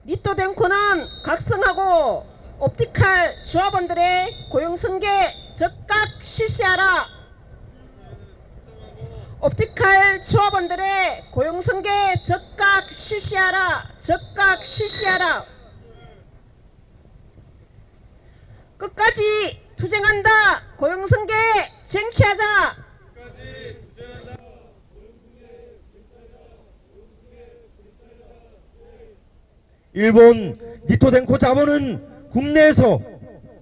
니토덴코는 각성하고 옵티칼 조합원들의 고용 승계 적각 실시하라. 옵티칼 조합원들의 고용 승계 적각 실시하라. 적각 실시하라. 끝까지 투쟁한다. 고용 승계 쟁취하자. 일본 니토덴코 자본은 국내에서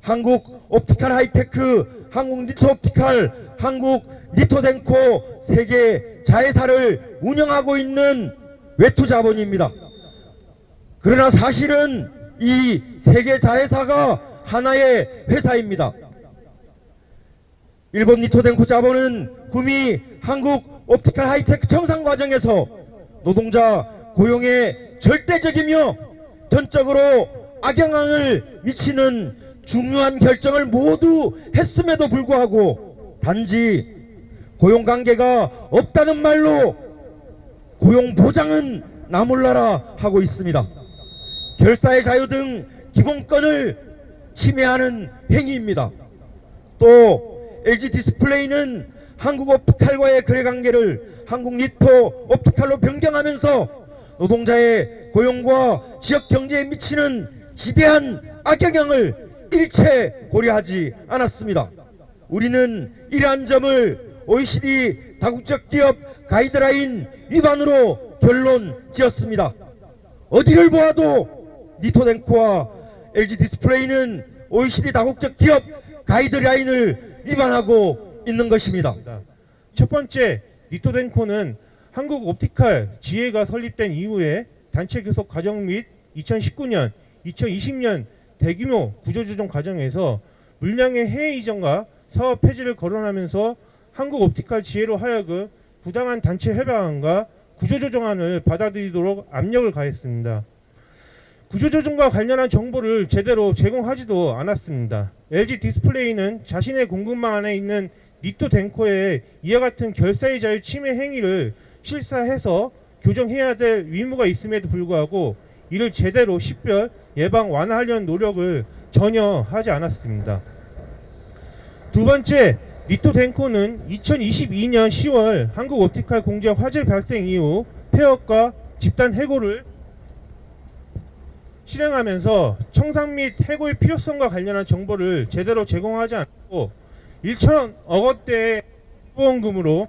한국 옵티칼 하이테크, 한국 니토 옵티칼, 한국 니토덴코 세계 자회사를 운영하고 있는 외투 자본입니다. 그러나 사실은 이 세계 자회사가 하나의 회사입니다. 일본 니토덴코 자본은 구미 한국 옵티칼 하이테크 정상 과정에서 노동자 고용에 절대적이며 전적으로 악영향을 미치는 중요한 결정을 모두 했음에도 불구하고 단지 고용관계가 없다는 말로 고용보장은 나몰라라 하고 있습니다. 결사의 자유 등 기본권을 침해하는 행위입니다. 또 LG 디스플레이는 한국 옵티칼과의 거래관계를 한국 니토 옵티칼로 변경하면서 노동자의 고용과 지역경제에 미치는 지대한 악영향을 일체 고려하지 않았습니다. 우리는 이러한 점을 OECD 다국적 기업 가이드라인 위반으로 결론 지었습니다. 어디를 보아도 니토덴코와 LG 디스플레이는 OECD 다국적 기업 가이드라인을 위반하고 있는 것입니다. 첫 번째, 니토덴코는 한국 옵티칼 지회가 설립된 이후에 단체 교섭 과정 및 2019년, 2020년 대규모 구조조정 과정에서 물량의 해외 이전과 사업 폐지를 거론하면서 한국 옵티칼 지회로 하여금 부당한 단체 협약안과 구조조정안을 받아들이도록 압력을 가했습니다. 구조조정과 관련한 정보를 제대로 제공하지도 않았습니다. LG 디스플레이는 자신의 공급망 안에 있는 니토덴코의 이와 같은 결사의 자유 침해 행위를 실사해서 교정해야 될 의무가 있음에도 불구하고 이를 제대로 식별, 예방, 완화하려는 노력을 전혀 하지 않았습니다. 두 번째, 니토덴코는 2022년 10월 한국 옵티칼 공제 화재 발생 이후 폐업과 집단 해고를 실행하면서 청산 및 해고의 필요성과 관련한 정보를 제대로 제공하지 않고 1천억 원대의 후원금으로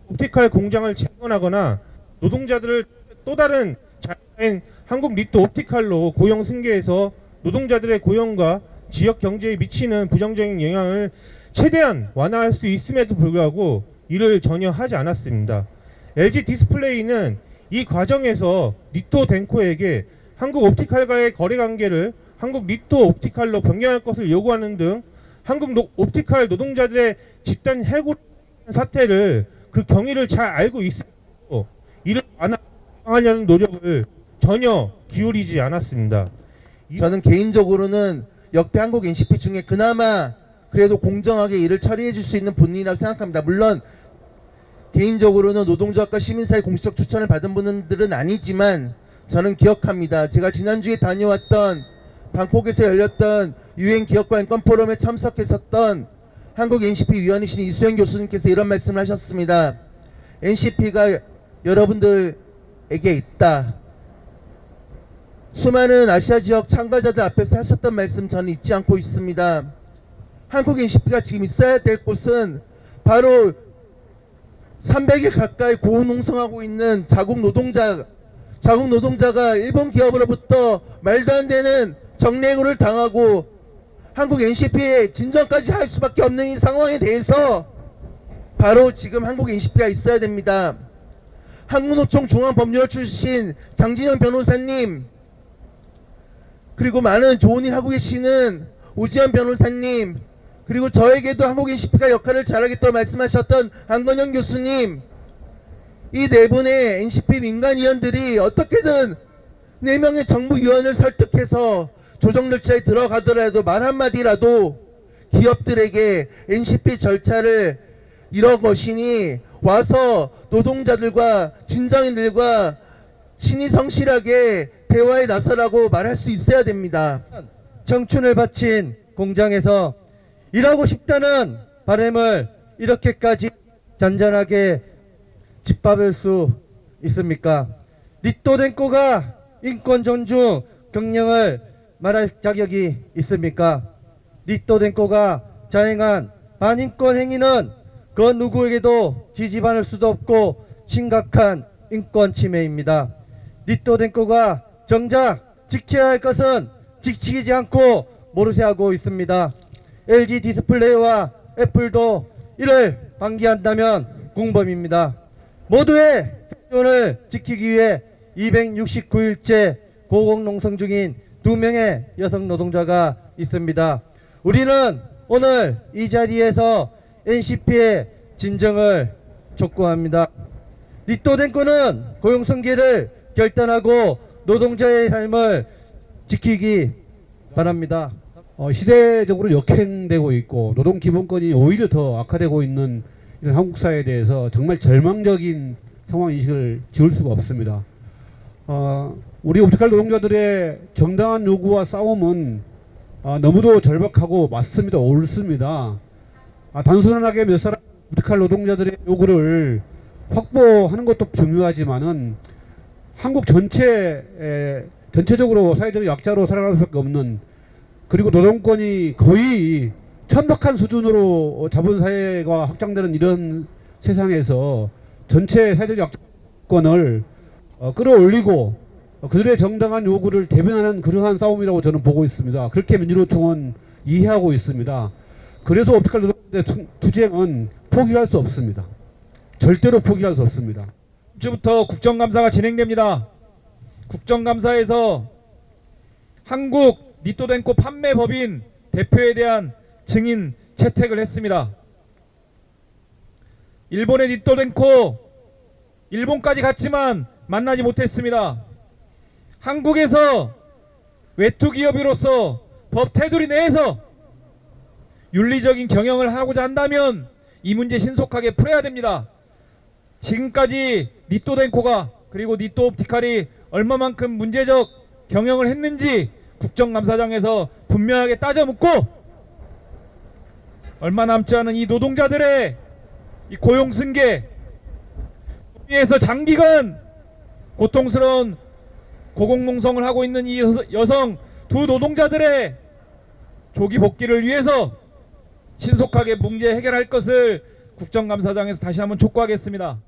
옵티칼 공장을 재건하거나 노동자들을 또 다른 자회사인 한국 니토 옵티칼로 고용 승계해서 노동자들의 고용과 지역 경제에 미치는 부정적인 영향을 최대한 완화할 수 있음에도 불구하고 이를 전혀 하지 않았습니다. LG 디스플레이는 이 과정에서 니토덴코에게 한국 옵티칼과의 거래관계를 한국 니토 옵티칼로 변경할 것을 요구하는 등 한국 옵티칼 노동자들의 집단 해고 사태를 그 경위를 잘 알고 있고 이를 완화하려는 노력을 전혀 기울이지 않았습니다. 저는 개인적으로는 역대 한국 NCP 중에 그나마 그래도 공정하게 일을 처리해 줄 수 있는 분이라고 생각합니다. 물론 개인적으로는 노동조합과 시민사회 공식적 추천을 받은 분들은 아니지만 저는 기억합니다. 제가 지난주에 다녀왔던 방콕에서 열렸던 UN 기업가 인권 포럼에 참석했었던 한국 NCP 위원이신 이수영 교수님께서 이런 말씀을 하셨습니다. NCP가 여러분들에게 있다. 수많은 아시아 지역 참가자들 앞에서 하셨던 말씀 저는 잊지 않고 있습니다. 한국 NCP가 지금 있어야 될 곳은 바로 300일 가까이 고농성하고 있는 자국 노동자가 일본 기업으로부터 말도 안 되는 정례구를 당하고 한국 NCP에 진정까지 할 수밖에 없는 이 상황에 대해서 바로 지금 한국 NCP가 있어야 됩니다. 한국노총 중앙법률 출신 장진영 변호사님, 그리고 많은 좋은 일 하고 계시는 오지연 변호사님, 그리고 저에게도 한국 NCP가 역할을 잘하겠다고 말씀하셨던 안건영 교수님, 이 네 분의 NCP 민간위원들이 어떻게든 4명의 정부위원을 설득해서 조정 절차에 들어가더라도 말 한마디라도 기업들에게 NCP 절차를 이런 것이니 와서 노동자들과 진정인들과 신이 성실하게 대화에 나서라고 말할 수 있어야 됩니다. 청춘을 바친 공장에서 일하고 싶다는 바람을 이렇게까지 잔잔하게 짓밟을 수 있습니까? 리토덴코가 인권 존중 경영을 말할 자격이 있습니까? 리토덴코가 자행한 반인권 행위는 그 누구에게도 지지받을 수도 없고 심각한 인권 침해입니다. 리토덴코가 정작 지켜야 할 것은 지키지 않고 모르쇠하고 있습니다. LG 디스플레이와 애플도 이를 방기한다면 공범입니다. 모두의 생존을 지키기 위해 269일째 고공농성 중인 2명의 여성 노동자가 있습니다. 우리는 오늘 이 자리에서 NCP의 진정을 촉구합니다. 리토덴코는 고용성계를 결단하고 노동자의 삶을 지키기 바랍니다. 시대적으로 역행되고 있고 노동기본권이 오히려 더 악화되고 있는 이런 한국 사회에 대해서 정말 절망적인 상황 인식을 지울 수가 없습니다. 우리 옵티컬 노동자들의 정당한 요구와 싸움은 너무도 절박하고 맞습니다. 옳습니다. 단순하게 몇 사람 옵티컬 노동자들의 요구를 확보하는 것도 중요하지만은 한국 전체적으로 사회적 약자로 살아갈 수밖에 없는, 그리고 노동권이 거의 천박한 수준으로 자본사회가 확장되는 이런 세상에서 전체 사회적 약자권을 끌어올리고 그들의 정당한 요구를 대변하는 그러한 싸움이라고 저는 보고 있습니다. 그렇게 민주노총은 이해하고 있습니다. 그래서 옵티컬 노동자들의 투쟁은 포기할 수 없습니다. 절대로 포기할 수 없습니다. 주부터 국정감사가 진행됩니다. 국정감사에서 한국 니토덴코 판매법인 대표에 대한 증인 채택을 했습니다. 일본의 니토덴코, 일본까지 갔지만 만나지 못했습니다. 한국에서 외투기업으로서 법 테두리 내에서 윤리적인 경영을 하고자 한다면 이 문제 신속하게 풀어야 됩니다. 지금까지 니토덴코가 그리고 니토옵티칼이 얼마만큼 문제적 경영을 했는지 국정감사장에서 분명하게 따져 묻고, 얼마 남지 않은 이 노동자들의 이 고용승계, 위에서 장기간 고통스러운 고공농성을 하고 있는 이 여성 두 노동자들의 조기 복귀를 위해서 신속하게 문제 해결할 것을 국정감사장에서 다시 한번 촉구하겠습니다.